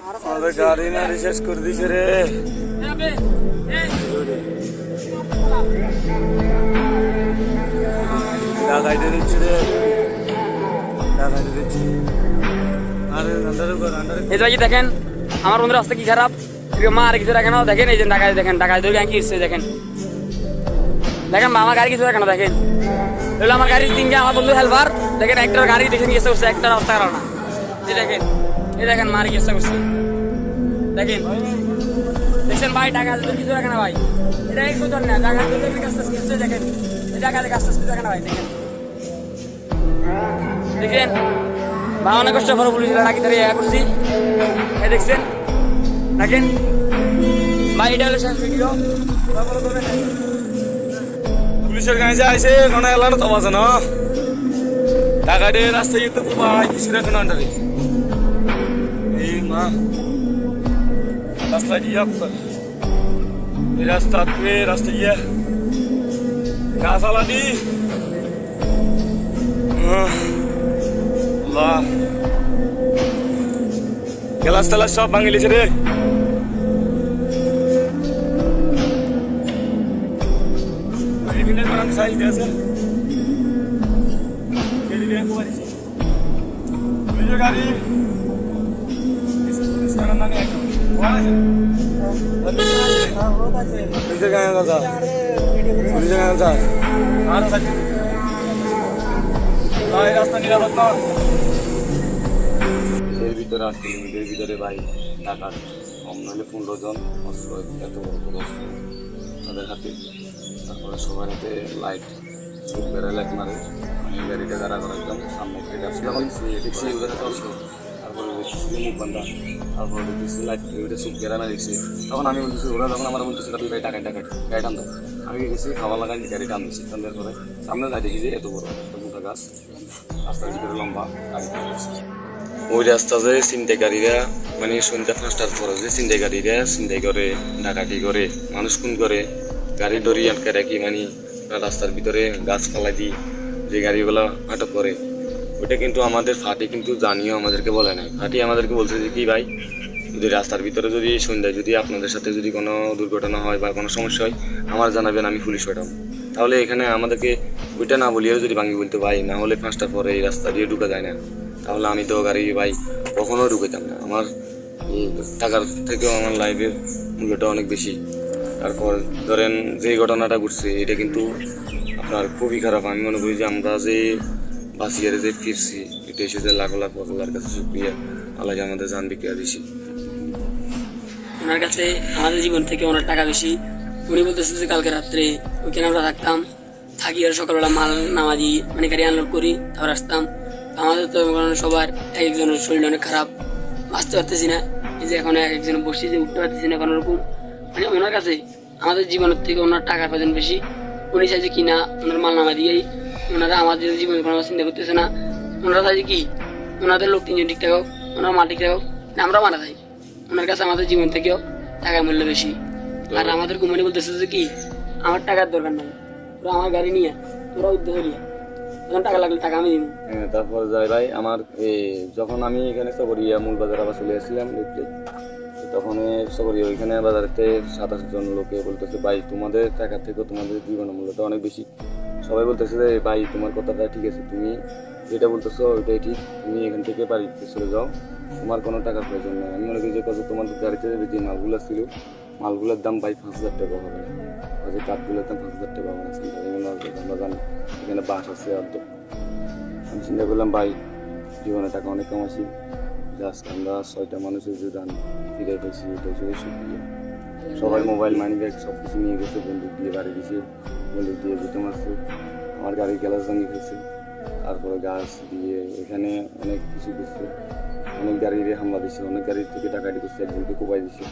আমাদের গাড়ি না রিচার্জ করে দিছে রে। ডাকাইতে দিচ্ছে রে, ডাকাইতে দিচ্ছে। এই যে দেখেন আমার বন্ধুর রাস্তা কি খারাপ, মা আর কিছু রাখে না। দেখেন এই যে ডাকাই, দেখেন ডাকাই ধরে কি এসছে, দেখেন দেখেন আমার গাড়ি কিছু রাখে না। দেখেন এগুলো আমার গাড়ির তিনটে আমার বন্ধু হেল্পার। দেখেন একটার গাড়ি দেখে নিয়ে এসে করছে, একটা রাস্তা কারো না। এই দেখেন মার গিয়ে করছে, দেখেন দেখছেন ভাই টাকা কিছু রাখে না ভাই। এটা একটু ধর না টাকা কিছু, দেখেন এই টাকা কাজটা কিছু রাখে না ভাই। দেখেন দেখেন বা অনেক কষ্ট করে পুলিশ রাখি ধরে করছি, এই দেখছেন দেখেন ভাই। এটা হলো শেষ ভিডিও। পুলিশের গাড়ি যে আইসে কোনো এলার তো বাজে না, টাকা দিয়ে রাস্তায় যেতে ভাই কিছু রাখে না আন্ডারে। এই মা রাস্তা দিয়ে এই রাস্তা রাস্তা গিয়ে গাছ আলাদি গ্লাস তেলাস সব ভাঙি লিছে রে। সাইজ আছে গাড়ি রাস্তা নিরাপদ না। এর ভিতরে 8 কিলোমিটারের ভিতরে ভাই ঢাকার কম নাহলে 15 জন অস্ত্র, এত বড় অস্ত্র তাদের হাতে। তারপরে সবার হাতে লাইট, চোখ বেড়া লাইট মারে। আমি গাড়িটা দাঁড়া করা একদম সামনে একটা গাছ দেখছি ওদের হাতে অস্ত্র। তারপরে দেখতেছি মুখ বান্ধা, তারপরে দেখতেছি লাইট ওইটা চোখ বেড়া না দেখছি। তখন আমি বলতেছি, ওরা যখন আমার বলতেছে তুই ভাই টাকা টাকা গাড়ি টান দাও, আমি গেছি খাওয়া লাগাই গাড়ি টান দিচ্ছি। টান দেওয়ার পরে সামনে যাই দেখি যে এত বড় একটা মোটা গাছ, রাস্তার ভিতরে লম্বা গাড়ি। ওই রাস্তা যে ছিনতাইকারীরা মানে সন্ধ্যা 5টার পরে যে ছিনতাইকারীরা ছিনতাই করে, ডাকাতি করে, মানুষ খুন করে, গাড়ি দড়ি আটকে রাখি মানে রাস্তার ভিতরে গাছ ফালাই দিই যে গাড়িগুলো আটক করে, ওটা কিন্তু আমাদের ফাটি কিন্তু জানিও আমাদেরকে বলে নাই। ফাটি আমাদেরকে বলছে যে কি ভাই যদি রাস্তার ভিতরে যদি সন্ধ্যায় যদি আপনাদের সাথে যদি কোনো দুর্ঘটনা হয় বা কোনো সমস্যা হয় আমার জানাবেন, আমি পুলিশ পাঠাবো। তাহলে এখানে আমাদেরকে ওইটা না বলিয়েও যদি ভাঙি বলতে ভাই না হলে 5টার পরে এই রাস্তা দিয়ে ঢুকা যায় না, তাহলে আমি তো গাড়ি ভাই কখনো ঢুকাইতাম না। আমার টাকার থেকেও আমার লাইফের মূল্যটা অনেক বেশি। তারপর ধরেন যে ঘটনাটা ঘটছে এটা কিন্তু আপনার খুবই খারাপ। আমি মনে করি যে আমরা যে বাঁচিয়ে যে ফিরছি এটা এসে লাখ লাখ আল্লাহর কাছে শুকরিয়া, আল্লাহ আমাদের জান বিক্রিয়া দিছি। ওনার কাছে আমাদের জীবন থেকে ওনার টাকা বেশি। উনি বলতেছে যে কালকে রাত্রে ওইখানে আমরা থাকি আর সকালবেলা মাল নামাজি মানে গাড়ি আনলোড করি, তারপর আসতাম। আমাদের তো সবার এক একজনের শরীর অনেক খারাপ, বাঁচতে পারতেছি না। এই যে এখন এক একজন বসছি যে উঠতে পারতেছি না কোনো রকম। মানে ওনার কাছে আমাদের জীবনের থেকে ওনার টাকার প্রয়োজন বেশি। উনি চাইছে কি না ওনার মাল নামা দিয়েই ওনারা আমাদের জীবনে কোনো চিন্তা করতেছে না। ওনারা চাইছে কি ওনাদের লোক 3জন ঠিকঠাক হোক, ওনার মাল ঠিকঠাক হোক, আমরা মারা যাই। ওনার কাছে আমাদের জীবন থেকেও টাকার মূল্য বেশি। আর আমাদের কোম্পানি বলতেছে যে কি আমার টাকার দরকার নাই, তোরা আমার গাড়ি নিয়ে তোরা উদ্যোগ নিয়ে টাকা লাগলে টাকা আমি দিব। হ্যাঁ, তারপর যাই ভাই আমার যখন আমি এখানে সবরিয়া মূল বাজার আবার চলে আসছিলাম দেখতে, তখন সবরিয়া ওইখানে বাজারেতে 27 জন লোকে বলতেছে ভাই তোমাদের টাকা থেকেও তোমাদের জীবনের মূল্যটা অনেক বেশি। সবাই বলতেছে যে ভাই তোমার কথাটা ঠিক আছে, তুমি যেটা বলতেছো ওইটাই ঠিক, তুমি এখান থেকে বাড়িতে চলে যাও, তোমার কোনো টাকার প্রয়োজন নেই। আমি মনে করি যে কত তোমার গাড়িতে যে মালগুলো ছিল মালগুলোর দাম ভাই 5,000 টাকা হবে না, যে কাঠগুলোর দাম 5,000 টাকা হবে না। আমরা জানি এখানে বাস আছে অর্ধেক। আমি চিন্তা করলাম ভাই জীবনে টাকা অনেক কামাইছি, জাস্ট আমরা 6টা মানুষের যে দান ফিরে পেয়েছি এটা হচ্ছে সুক্রিয়া। সবাই মোবাইল মানি ব্যাগ সব কিছু নিয়ে গেছে, বন্দুক দিয়ে বাড়ি দিয়েছে, বন্দুক দিয়ে বুঝতে মারছে, আমার গাড়ির গ্যালাস ভাঙিয়ে ফেলছে, তারপরে গাছ দিয়ে এখানে অনেক কিছু করছে, অনেক গাড়ির হামলা দিচ্ছে, অনেক গাড়ির থেকে ডাকাতি করছে, একজনকে কোপাই দিচ্ছে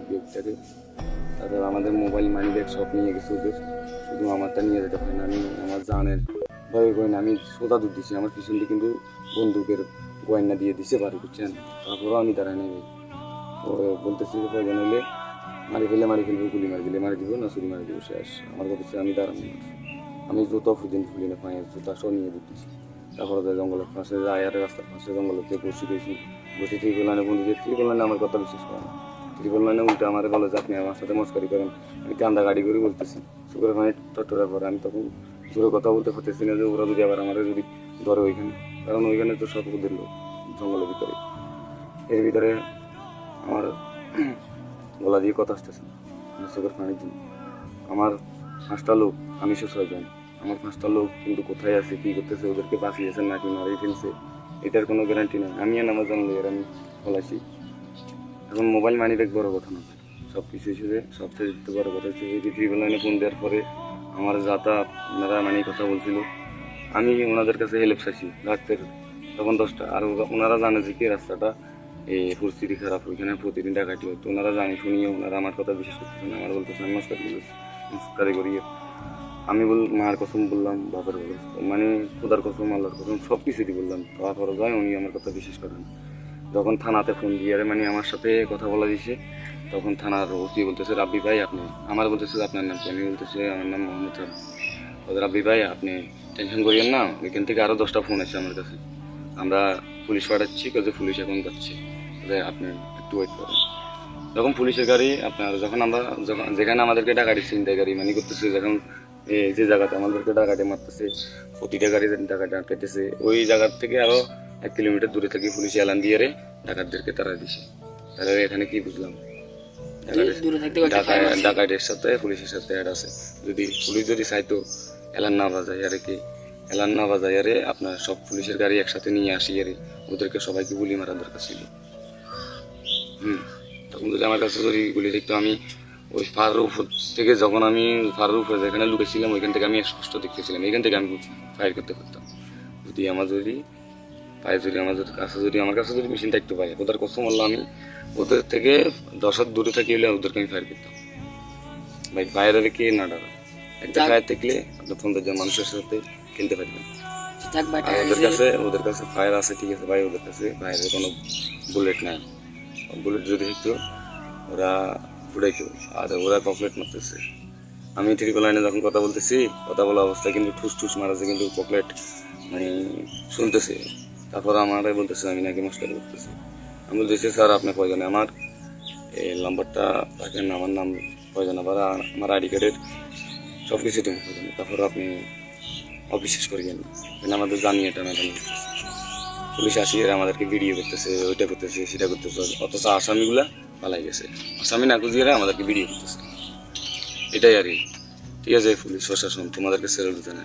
ব্যাগটাকে। তারপর আমাদের মোবাইল মানি ব্যাগ সব নিয়ে গেছে ওদের, শুধু আমারটা নিয়ে যেতে পারি না। আমি আমার জানের ভয় করি না, আমি সোজা দুধ দিচ্ছি, আমার পিছনটি কিন্তু বন্দুকের গয়না দিয়ে দিতে পারি বুঝছেন। তারপরেও আমি দাঁড়াই নেই, বলতেছি যে প্রয়োজন হলে মারি ফেলবো, গুলি মারি দিলে মারি দিব, না ছুরি মারি দিব, শেষ। আমার কথা আমি দাঁড়াবো না, আমি জুতো পর্যন্ত খুলি না, পায়ে জুতা সব নিয়ে দিতেছি। তারপরে জঙ্গলের পাশে যায় আর রাস্তার পাশে জঙ্গলের বসে গেছি, বলছি ট্রিপল লাইনে ফোন দিয়েছি, ট্রিপল লাইনে আমার কথা বিশ্বাস করে না। ট্রিপল লাইনে উল্টে আমার বলে যে আপনি আমার সাথে মস্কারি করেন, আমি কান্দা গাড়ি করে বলতেছি শুক্রের পানি টট্টরার পরে। আমি তখন জোরে কথা বলতে পারতেছি না যে ওরা যদি আবার আমার যদি ধরে ওইখানে, কারণ ওইখানে তো সব ওদের লোক জঙ্গলের ভিতরে। এর ভিতরে আমার গলা দিয়ে কথা আসতেছে না চোখের পানির জন্য। আমার 5টা লোক, আমি 6 জন, আমার 5টা লোক কিন্তু কোথায় আছে, কী করতেছে, ওদেরকে বাঁচিয়েছেন নাকি মারিয়ে ফেলছে, এটার কোনো গ্যারান্টি নেই। আমি আর আমার জানলে এর আমি ফলাইছি। এখন মোবাইল মানি ব্যাগ বড় কথা না, সব কিছু হিসেবে সবচেয়ে বড় কথা হচ্ছে এই ট্রিপল লাইনে ফোন দেওয়ার পরে আমার যাতায়াত ওনারা মানে কথা বলছিল। আমি ওনাদের কাছে হেল্প চাইছি রাতের তখন 10টা, আর ওনারা জানে যে কি রাস্তাটা এই পরিস্থিতি খারাপ, ওইখানে প্রতিদিন ডাকাতি হয়। তো ওনারা জানি শুনিয়ে ওনারা আমার কথা বিশ্বাস করতেছে না, আমার বলতেছে নমস্কার করিয়ে। আমি মার কসম বললাম, বাবার কসম, মানে খোদার কসম, আল্লাহর কসম, সব কিছুই বললাম, তারপরে যায় উনি আমার কথা বিশ্বাস করেন। যখন থানাতে ফোন দিয়ে মানে আমার সাথে কথা বলা দিয়েছে, তখন থানার ওসি বলতেছে রাব্বি ভাই আপনি, আমার বলতেছে আপনার নাম কি, আমি বলতেছে আমার নাম মোহাম্মদ রাব্বি। ওদের রাব্বি ভাই আপনি টেনশন করিয়েন না, এখান থেকে আরও 10টা ফোন আছে আমার কাছে, আমরা পুলিশ পাঠাচ্ছি, কাজে পুলিশ এখন যাচ্ছে, আপনি একটু ওয়েট করেন। যখন পুলিশের গাড়ি আপনার, যখন আমরা যেখানে আমাদেরকে ডাকাটি ছিনতাই গাড়ি মানে করতেছে, যখন যে জায়গাতে আমাদেরকে ডাকাটি মারতেছে, প্রতিটা গাড়ি ডাকাটি আটকাইতেছে, ওই জায়গার থেকে আরো 1 কিলোমিটার দূরে থেকে পুলিশ এলান দিয়ে ডাকাতদেরকে তারা দিছে। তাহলে এখানে কি বুঝলাম, ডাকাতের সাথে পুলিশের সাথে অ্যাড আছে। যদি পুলিশ যদি চাইতো এলান না বাজায় আরে কি, এলান না বাজায় আরে আপনার সব পুলিশের গাড়ি একসাথে নিয়ে আসি আরে ওদেরকে সবাইকে গুলি মারার দরকার ছিল। তখন যদি আমার কাছে যদি গুলি দেখতো, আমি ওই পাহাড়ের উপর থেকে, যখন আমি পাহাড়ের উপরে যেখানে লুকেছিলাম ওইখান থেকে আমি স্পষ্ট দেখতেছিলাম, এখান থেকে আমি ফায়ার করতে পারতাম। যদি আমার কাছে যদি মেশিন থাকতে পারে, ওদের কসম আল্লাহ, আমি ওদের থেকে 10 হাত দূরে থাকি হলে ওদেরকে আমি ফায়ার করতাম। ভাই ফায়ারে কে না ডাকা, একটা ফায়ার থাকলে আপনার 50 জন মানুষের সাথে খেলতে পারবেন। ওদের কাছে ফায়ার আছে ঠিক আছে ভাই, ওদের কাছে ফায়ারের কোনো বুলেট নাই। বুলেট যদি হইতো ওরা ফুটাইতো, আর ওরা পকলেট মারতেছে। আমি ট্রিপল লাইনে যখন কথা বলতেছি, কথা বলা অবস্থায় কিন্তু ঠুস ঠুস মারাছে, কিন্তু পকলেট মানে শুনতেছে। তারপর আমারাই বলতেছে আমি নাকি মস্কারি করতেছি। আমি বলতেছি স্যার আপনি প্রয়োজনে আমার এই নাম্বারটা রাখেন, আমার নাম প্রয়োজন, আবার আমার আইডি কার্ডের সব কিছু তুমি প্রয়োজন। তারপর আপনি অবিশ্বাস করিয়েন, আমাদের জানিয়ে টানাটানি পুলিশ আসিয়ে আমাদেরকে ভিডিও করতেছে, ওইটা করতেছে সেটা করতেছে, অথচ আসামিগুলা পালাই গেছে, আসামি না খুঁজিয়ে আমাদেরকে ভিডিও করতেছে। এটাই আর কি। ঠিক আছে পুলিশ প্রশাসন, তোমাদেরকে ছেড়ে দিতে না।